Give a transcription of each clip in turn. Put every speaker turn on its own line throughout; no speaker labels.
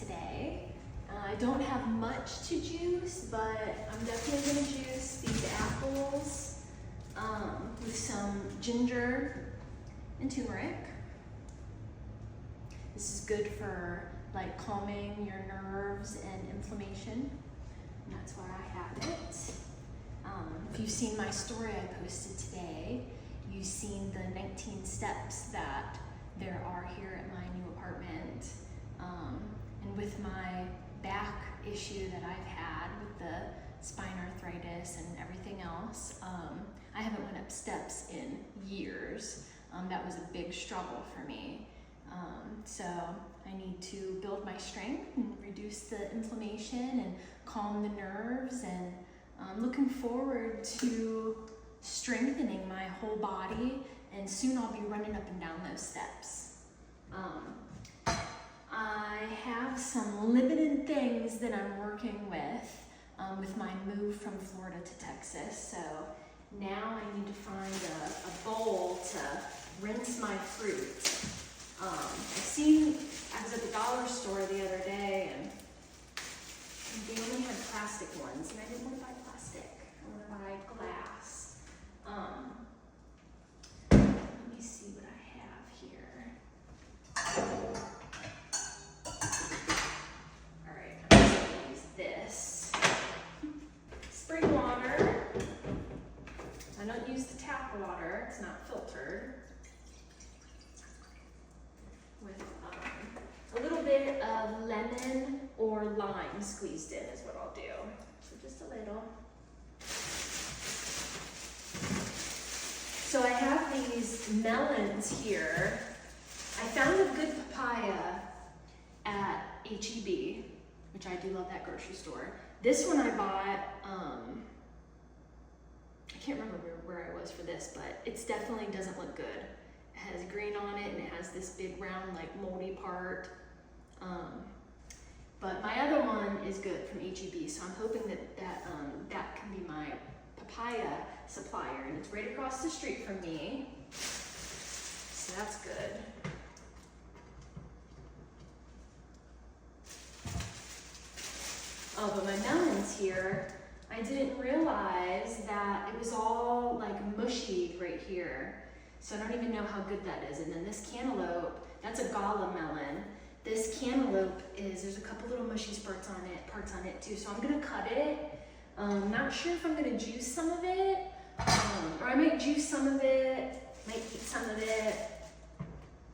today. I don't have much to juice, but I'm definitely gonna juice these apples with some ginger and turmeric. This is good for like calming your nerves and inflammation, and that's why I have it. If you've seen my story I posted today, you've seen the 19 steps that there are here at my new apartment. And with my back issue that I've had with the spine arthritis and everything else, I haven't went up steps in years. That was a big struggle for me. So I need to build my strength and reduce the inflammation and calm the nerves, and I'm looking forward to strengthening my whole body, and soon I'll be running up and down those steps. I have some limited things that I'm working with my move from Florida to Texas. So now I need to find a bowl to rinse my fruit. I was at the dollar store the other day, and they only had plastic ones, and I didn't want to buy plastic. I want to buy glass. Let me see what I have here. All right, I'm going to use this. Spring water. I don't use the tap water, it's not filtered. With a little bit of lemon or lime squeezed in is what I'll do. So just a little. So I have these melons here. I found a good papaya at H-E-B, which I do love that grocery store. This one I bought, I can't remember where I was for this, but it definitely doesn't look good. It has green on it, and it has this big round like moldy part. But my other one is good from H-E-B, so I'm hoping that can be my papaya supplier, and it's right across the street from me, so that's good. Oh, but my melons here, I didn't realize that it was all like mushy right here. So I don't even know how good that is. And then this cantaloupe, that's a gala melon. This cantaloupe there's a couple little mushy parts on it too. So I'm gonna cut it. Not sure if I'm gonna juice some of it, or I might juice some of it, might eat some of it.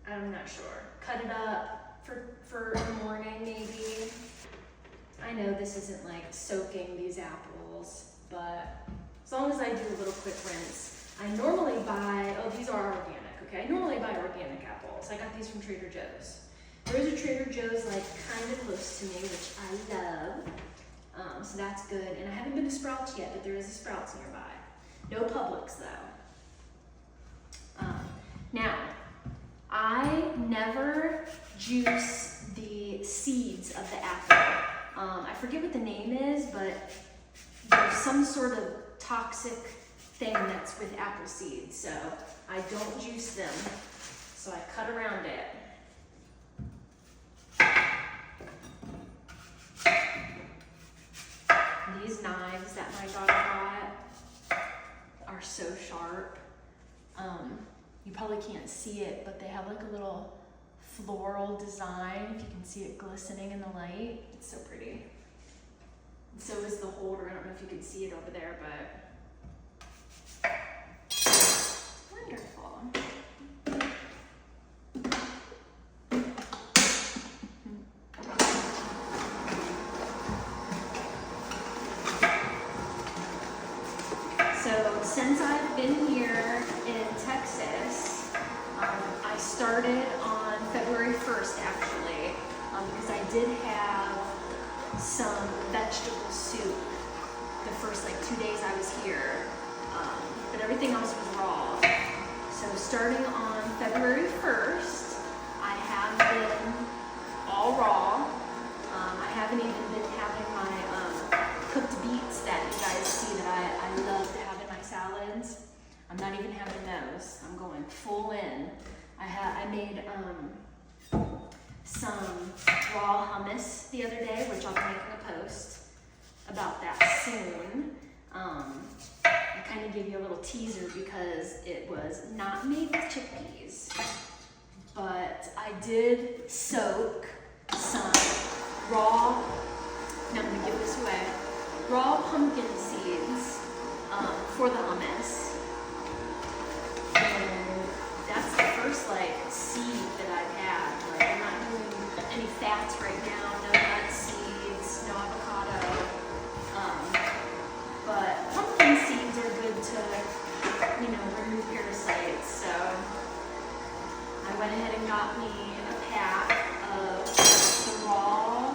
I'm not sure. Cut it up for the morning maybe. I know this isn't like soaking these apples, but as long as I do a little quick rinse. I normally buy, these are organic, okay? I normally buy organic apples. I got these from Trader Joe's. There's a Trader Joe's like kind of close to me, which I love. So that's good. And I haven't been to Sprouts yet, but there is a Sprouts nearby. No Publix though. Now, I never juice the seeds of the apple. I forget what the name is, but there's some sort of toxic thing that's with apple seeds, so I don't juice them, so I cut around it. These knives that my daughter got are so sharp. You probably can't see it, but they have like a little floral design, if you can see it glistening in the light. It's so pretty. And so is the holder. I don't know if you can see it over there, but wonderful. So since I've been here in Texas, I started on February 1st actually, because I did have some vegetable soup the first like 2 days I was here, but everything else was raw. So starting on February 1st, I have been all raw. I haven't even been having my cooked beets that you guys see that I love to have in my salads. I'm not even having those. I'm going full in. I made some raw hummus the other day, which I'll be making a post about that soon. I kind of gave you a little teaser because it was not made with chickpeas, but I did soak some raw, now I'm gonna give this away, raw pumpkin seeds for the hummus. And that's the first like seed that I've had. Like I'm not doing any fats right now, no nuts, seeds, no avocado. But pumpkin seeds are good to, remove parasites. So I went ahead and got me a pack of the raw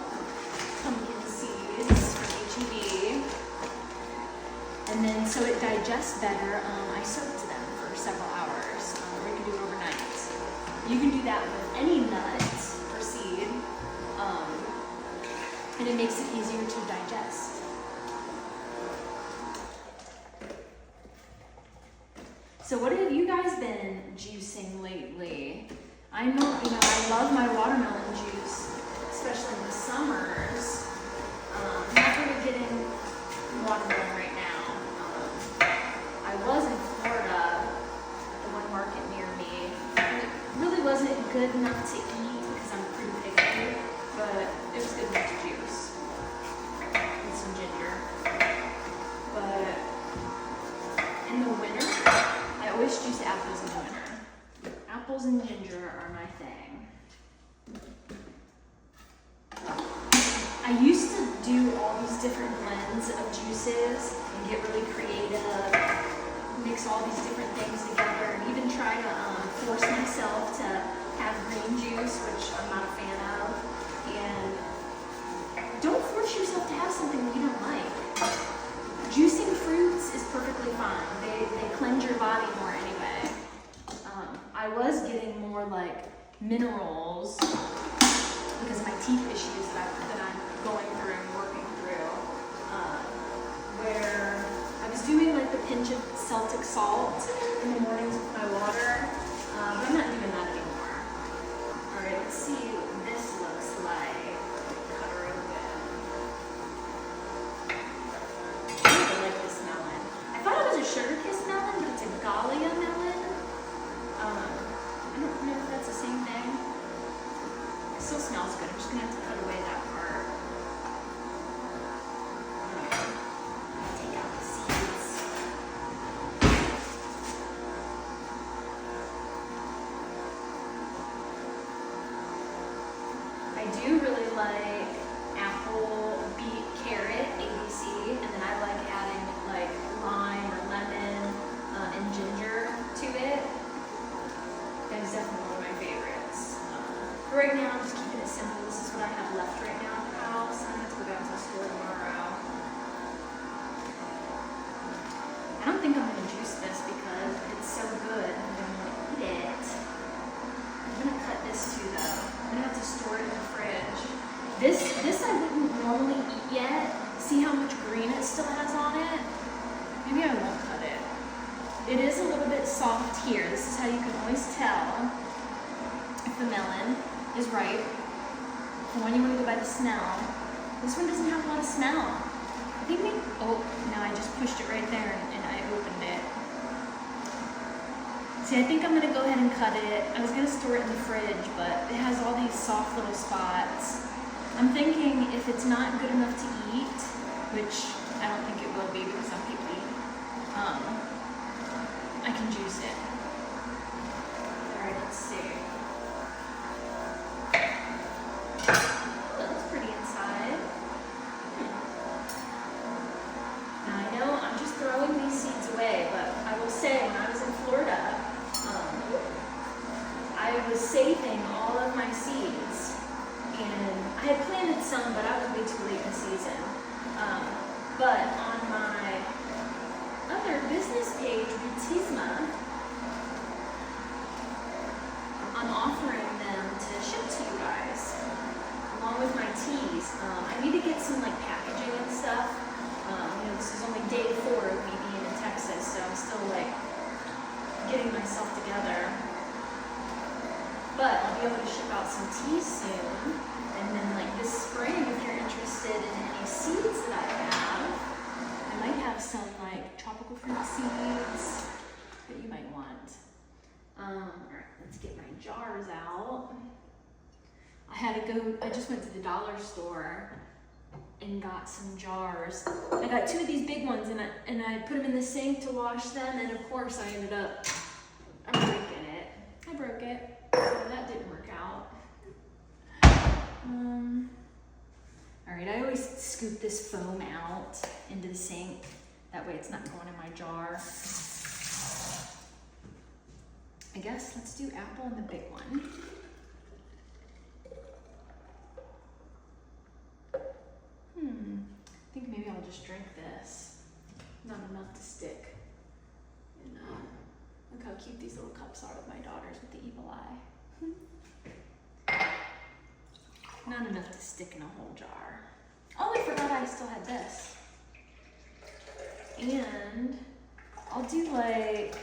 pumpkin seeds from H-E-B. And then so it digests better, I soaked them for several hours, or you can do it overnight. You can do that with any nut or seed, and it makes it easier to digest. So what have you guys been juicing lately? I know, I love my watermelon juice, especially in the summers. I'm not really getting watermelon right now. I was in Florida at the one market near me. And it really wasn't good enough to eat because I'm pretty picky, but it was good enough to juice with some ginger. But in the winter, I always juice apples in the winter. Apples and ginger are my thing. I used to do all these different blends of juices and get really creative, mix all these different things together, and even try to force myself to have green juice, which I'm not a fan of. And don't force yourself to have something that you don't like. Juicing fruits is perfectly fine. They cleanse your body more anyway. I was getting more like minerals because of my teeth issues that I'm going through and working through. Where I was doing like the pinch of Celtic salt in the mornings with my water, but I'm not doing that anymore. All right, let's see what this looks like. Cut her open. Sugar Kiss melon, but it's a Galia melon. I don't know if that's the same thing. It still smells good. I'm just gonna have to cut away that part. Take out the seeds. I do really like apple, beet, carrot, ABC, and then I like adding like lime or lemon and ginger to it. That is definitely one of my favorites. But right now, I'm just keeping it simple. This is what I have left right now in the house. I'm gonna have to go down to the store tomorrow. I don't think I'm gonna juice this because it's so good. I'm gonna eat it. I'm gonna cut this too, though. I'm gonna have to store it in the fridge. This I wouldn't normally eat yet. See how much green it still has on it? Maybe I won't cut it. It is a little bit soft here. This is how you can always tell if the melon is ripe. And when you want to go by the smell, this one doesn't have a lot of smell. I think maybe, oh, no, I just pushed it right there and I opened it. See, I think I'm gonna go ahead and cut it. I was gonna store it in the fridge, but it has all these soft little spots. I'm thinking if it's not good enough to eat, which I don't think it will be because some people eat, I can juice it. Alright, let's see. Oh, that looks pretty inside. Now I know I'm just throwing these seeds away, but I will say when I was in Florida, I was saving all of my seeds. And I had planted some, but I was way too late in the season. But on my other business page, Butisma, I'm offering them to ship to you guys, along with my teas. I need to get some like packaging and stuff. This is only day 4 of me being in Texas, so I'm still like getting myself together. But I'll be able to ship out out some tea soon. And then like this spring, if you're interested in any seeds that I might have some like tropical fruit seeds that you might want. All right, let's get my jars out. I just went to the dollar store and got some jars. I got 2 of these big ones and I put them in the sink to wash them, and of course I ended up breaking it. I broke it, so that didn't work out. All right, I always scoop this foam out into the sink. That way it's not going in my jar. I guess let's do apple and the big one. I think maybe I'll just drink this. Not enough to stick. And look how cute these little cups are with my daughters with the evil eye. Not enough to stick in a whole jar. Oh, I forgot I still had this. And I'll do like,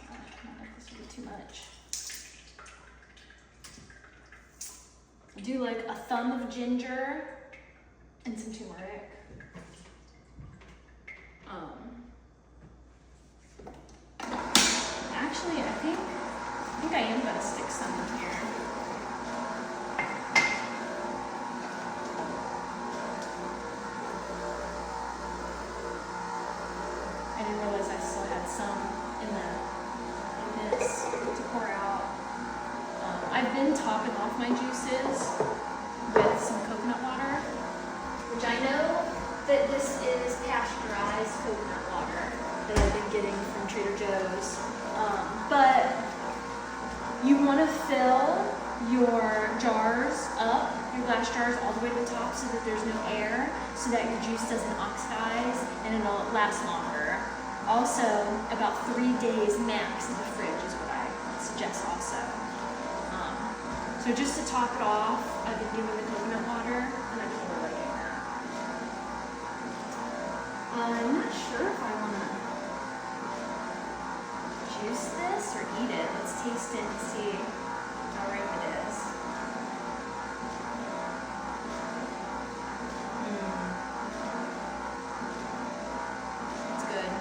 I don't know if this will be too much. I'll do like a thumb of ginger and some turmeric. Actually, I think I am gonna stick some in here. I didn't realize I still had some in this to pour out. I've been topping off my juices with some coconut water, which I know that this is pasteurized coconut water that I've been getting from Trader Joe's. But you want to fill your jars up, your glass jars all the way to the top so that there's no air, so that your juice doesn't oxidize and it'll last longer. Also, about 3 days max in the fridge is what I suggest also. So just to top it off, I've been doing the coconut water, and I just really liking that. I'm not sure if I want to juice this or eat it. Let's taste it and see how ripe it is. It's good.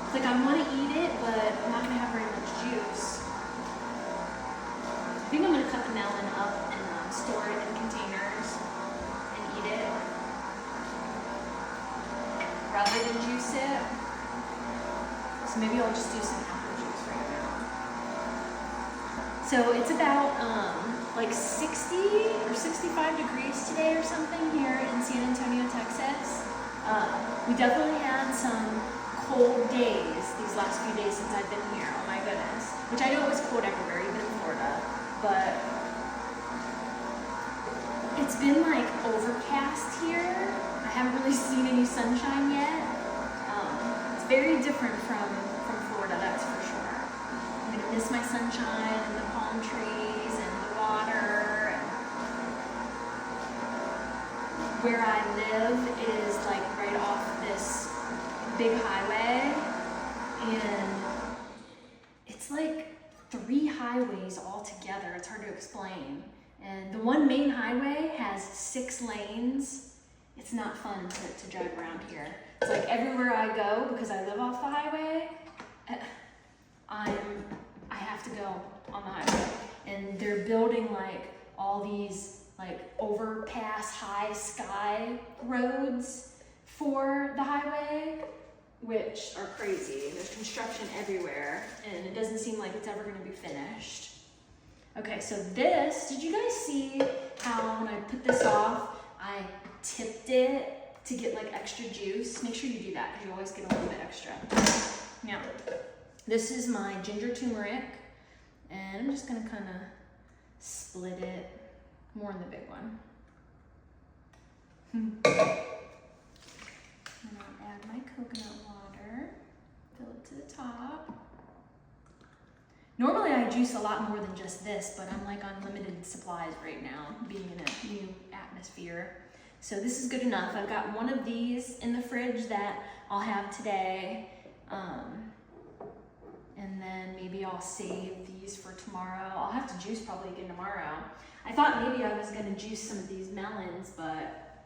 It's like I want to eat it, but I'm not going to have very much juice. I think I'm going to cut the melon up and store it in containers and eat it rather than juice it. So maybe I'll just do some apple juice right now. So it's about like 60 or 65 degrees today or something here in San Antonio, Texas. We definitely had some cold days these last few days since I've been here. Oh my goodness. Which I know it was cold everywhere, even in Florida. But it's been like overcast here. I haven't really seen any sunshine yet. It's very different from Florida, that's for sure. I'm gonna miss my sunshine and the palm trees and the water. And where I live is like right off this big highway, and it's like 3 highways all together. It's hard to explain. And the one main highway has 6 lanes. It's not fun to drive around here. It's like everywhere I go, because I live off the highway, I have to go on the highway. And they're building like all these like overpass high sky roads for the highway, which are crazy. There's construction everywhere, and it doesn't seem like it's ever gonna be finished. Okay, so this, did you guys see how when I put this off, I tipped it to get like extra juice? Make sure you do that because you always get a little bit extra. Now, this is my ginger turmeric, and I'm just gonna kind of split it more in the big one. And I'll add my coconut water, fill it to the top. Normally I juice a lot more than just this, but I'm like on limited supplies right now, being in a new atmosphere. So this is good enough. I've got one of these in the fridge that I'll have today. And And then maybe I'll save these for tomorrow. I'll have to juice probably again tomorrow. I thought maybe I was gonna juice some of these melons, but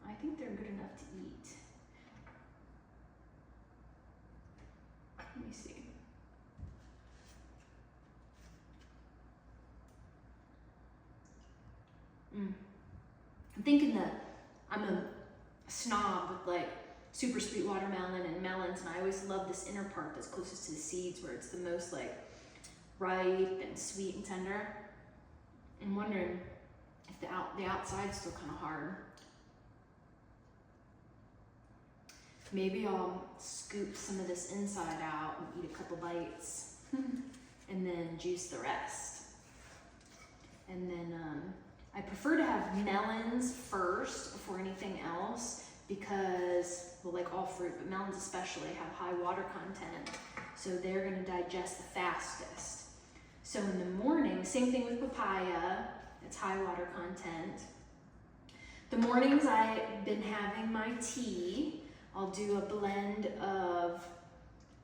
I think they're good enough to eat. Let me see. I'm thinking that I'm a snob with like super sweet watermelon and melons, and I always love this inner part that's closest to the seeds, where it's the most like ripe and sweet and tender. I'm wondering if the outside's still kind of hard. Maybe I'll scoop some of this inside out and eat a couple bites and then juice the rest. And then I prefer to have melons first before anything else because, well, like all fruit, but melons especially have high water content, so they're gonna digest the fastest. So in the morning, same thing with papaya, it's high water content. The mornings I've been having my tea. I'll do a blend of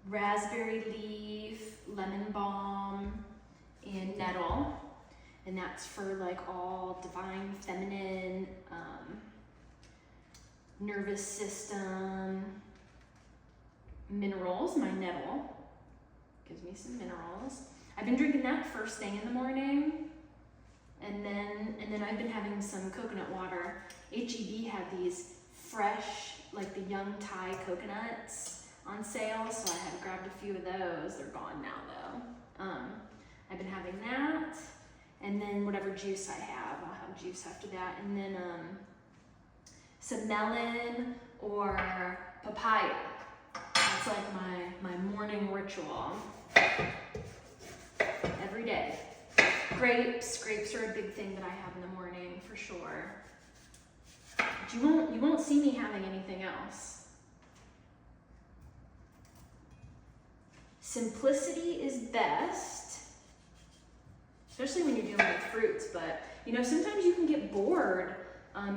raspberry leaf, lemon balm, and nettle. And that's for like all divine feminine, nervous system, minerals. My nettle gives me some minerals. I've been drinking that first thing in the morning. And then I've been having some coconut water. H-E-B had these fresh, like the young Thai coconuts on sale, so I had grabbed a few of those. They're gone now though. I've been having that. And then whatever juice I have, I'll have juice after that. And then some melon or papaya. That's like my morning ritual every day. Grapes are a big thing that I have in the morning for sure. But you won't see me having anything else. Simplicity is best. Especially when you're dealing with fruits, but you know, sometimes you can get bored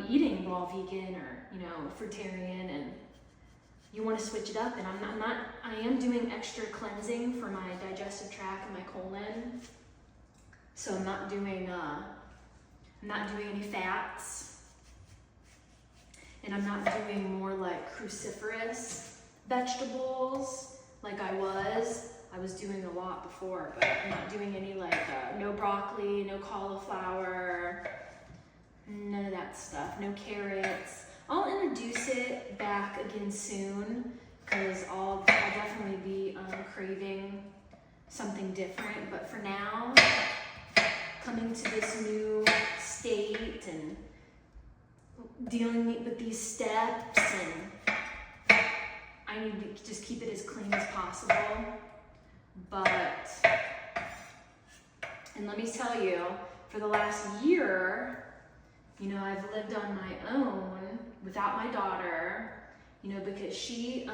eating raw vegan or, you know, fruitarian, and you want to switch it up. And I am doing extra cleansing for my digestive tract and my colon. So I'm not doing any fats, and I'm not doing more like cruciferous vegetables like I was doing a lot before, but I'm not doing any like no broccoli, no cauliflower, none of that stuff, no carrots. I'll introduce it back again soon because I'll definitely be craving something different. But for now, coming to this new state and dealing with these steps, and I need to just keep it as clean as possible. And let me tell you, for the last year, you know, I've lived on my own without my daughter, you know, because she's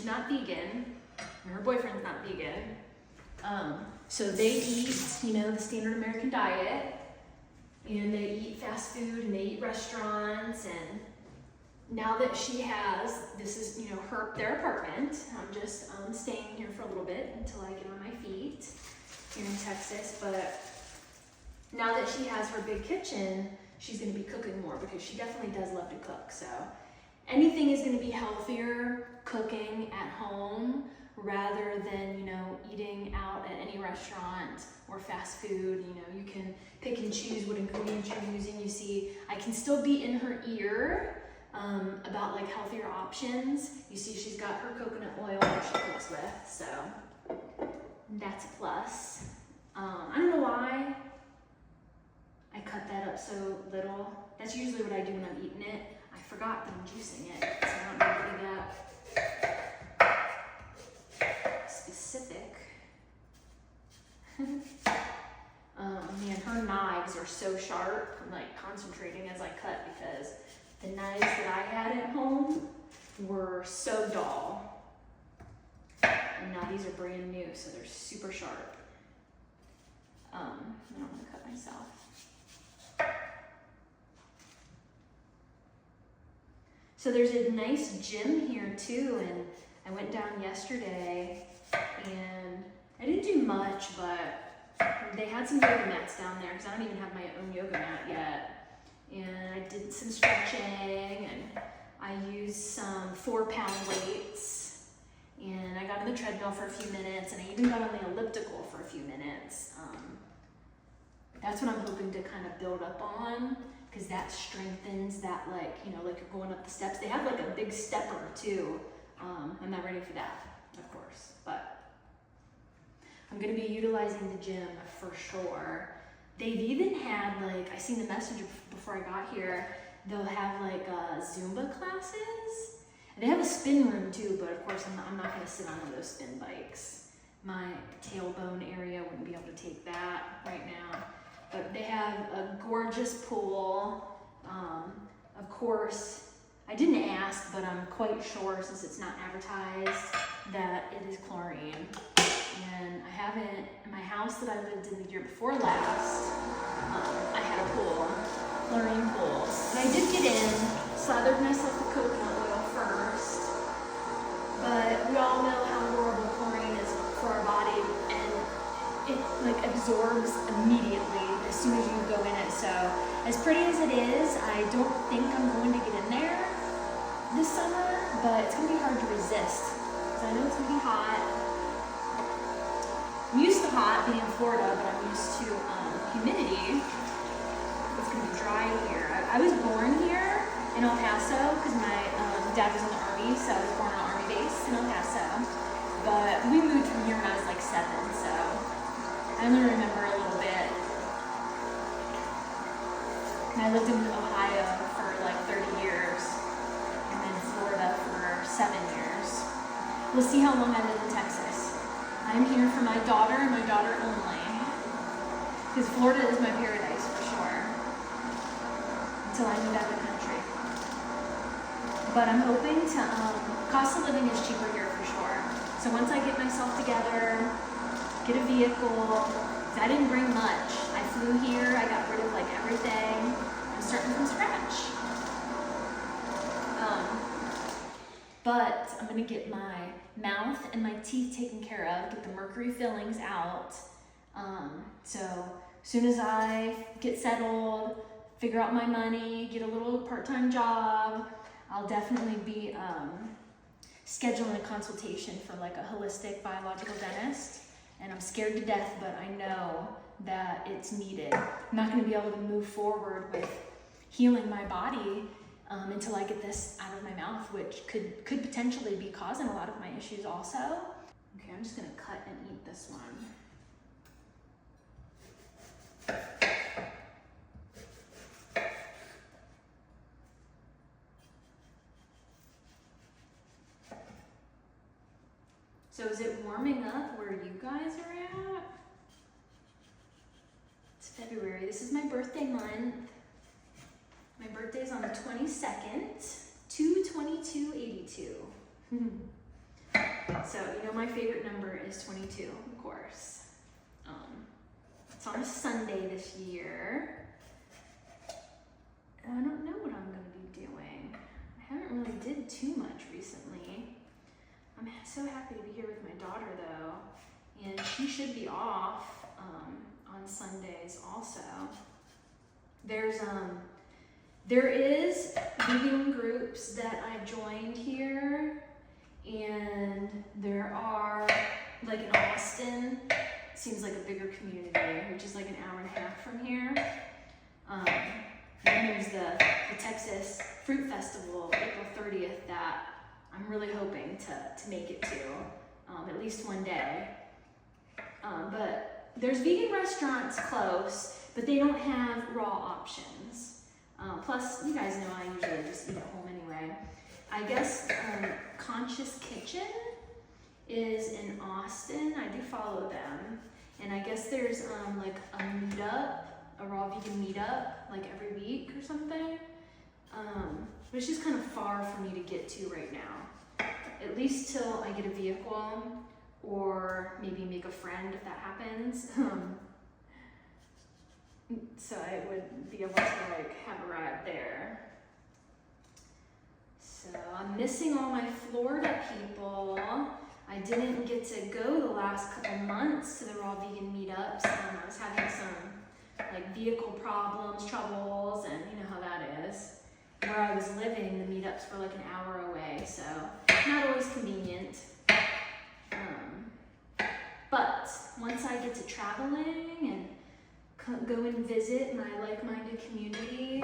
not vegan, and her boyfriend's not vegan. So they eat, you know, the standard American diet, and they eat fast food and they eat restaurants. And now that she has, this is, you know, their apartment, I'm just staying here for a little bit until I get on my feet here in Texas. But now that she has her big kitchen, she's going to be cooking more because she definitely does love to cook. So anything is going to be healthier cooking at home rather than, you know, eating out at any restaurant or fast food. You know, you can pick and choose what ingredients you're using. You see, I can still be in her ear about like healthier options. You see, she's got her coconut oil that she cooks with, so that's a plus. I don't know why I cut that up so little. That's usually what I do when I'm eating it. I forgot that I'm juicing it, so I don't need to be that specific. Man, her knives are so sharp. I'm like concentrating as I cut because the knives that I had at home were so dull. And now these are brand new, so they're super sharp. I don't want to cut myself. So there's a nice gym here too, and I went down yesterday and I didn't do much, but they had some yoga mats down there because I don't even have my own yoga mat yet. And I did some stretching and I used some 4-pound weights. And I got on the treadmill for a few minutes and I even got on the elliptical for a few minutes. That's what I'm hoping to kind of build up on, because that strengthens that, like, you know, like you're going up the steps. They have like a big stepper too. I'm not ready for that, of course, but I'm gonna be utilizing the gym for sure. They've even had, like, I seen the message before I got here, they'll have like Zumba classes. And they have a spin room too, but of course I'm not gonna sit on one of those spin bikes. My tailbone area wouldn't be able to take that right now. But they have a gorgeous pool. Of course, I didn't ask, but I'm quite sure, since it's not advertised, that it is chlorine. And I haven't, in my house that I lived in the year before last, I had a pool, chlorine pools. And I did get in, slathered myself with coconut oil first, but we all know how horrible chlorine is for our body, and it like absorbs immediately as soon as you go in it. So as pretty as it is, I don't think I'm going to get in there this summer, but it's gonna be hard to resist because I know it's gonna be hot. I'm used to hot being in Florida, but I'm used to humidity. It's gonna be dry here. I was born here in El Paso because my dad was in the Army, so I was born on an Army base in El Paso. But we moved from here when I was like 7, so I only remember a little bit. And I lived in Ohio for like 30 years, and then Florida for 7 years. We'll see how long I live in Texas. I'm here for my daughter and my daughter only, because Florida is my paradise for sure, until I move out of the country. But I'm hoping to, cost of living is cheaper here for sure. So once I get myself together, get a vehicle, I didn't bring much. I flew here, I got rid of like everything. I'm starting from scratch. But I'm gonna get my mouth and my teeth taken care of, get the mercury fillings out. So as soon as I get settled, figure out my money, get a little part-time job, I'll definitely be scheduling a consultation for like a holistic biological dentist. And I'm scared to death, but I know that it's needed. I'm not gonna be able to move forward with healing my body until I get this out of my mouth, which could potentially be causing a lot of my issues also. Okay, I'm just gonna cut and eat this one. So is it warming up where you guys are at? It's February. This is my birthday month. My birthday's on the 22nd, 2/22/82. So, you know, my favorite number is 22, of course. It's on a Sunday this year. I don't know what I'm gonna be doing. I haven't really did too much recently. I'm so happy to be here with my daughter though, and she should be off on Sundays also. There is vegan groups that I've joined here, and there are, like in Austin, seems like a bigger community, which is like an hour and a half from here. And then there's the Texas Fruit Festival, April 30th, that I'm really hoping to make it to, at least one day. But there's vegan restaurants close, but they don't have raw options. Plus, you guys know I usually just eat at home anyway. I guess Conscious Kitchen is in Austin. I do follow them. And I guess there's like a meetup, a raw vegan meetup, like every week or something. But it's just kind of far for me to get to right now. At least till I get a vehicle, or maybe make a friend if that happens. So I would be able to like have a ride there. So I'm missing all my Florida people. I didn't get to go the last couple months to the Raw Vegan meetups. I was having some like vehicle problems, troubles, and you know how that is. Where I was living, the meetups were like an hour away, so not always convenient. But once I get to traveling and go and visit my like-minded community,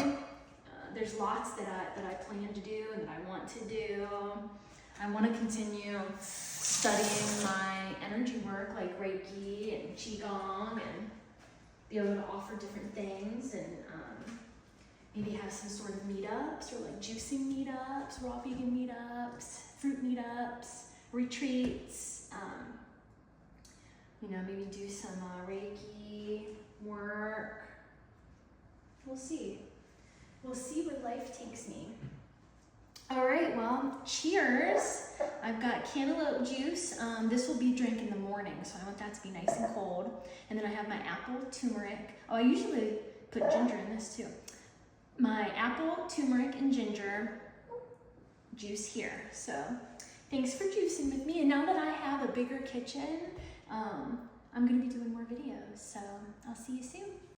there's lots that I plan to do and that I want to do. I want to continue studying my energy work like Reiki and Qigong and be able to offer different things and maybe have some sort of meetups or like juicing meetups, raw vegan meetups, fruit meetups, retreats. You know, maybe do some Reiki work. We'll see. We'll see where life takes me. All right, well, cheers. I've got cantaloupe juice. This will be drank in the morning, so I want that to be nice and cold. And then I have my apple turmeric. Oh, I usually put ginger in this too. My apple, turmeric, and ginger juice here. So thanks for juicing with me. And now that I have a bigger kitchen, I'm gonna be doing more videos. So I'll see you soon.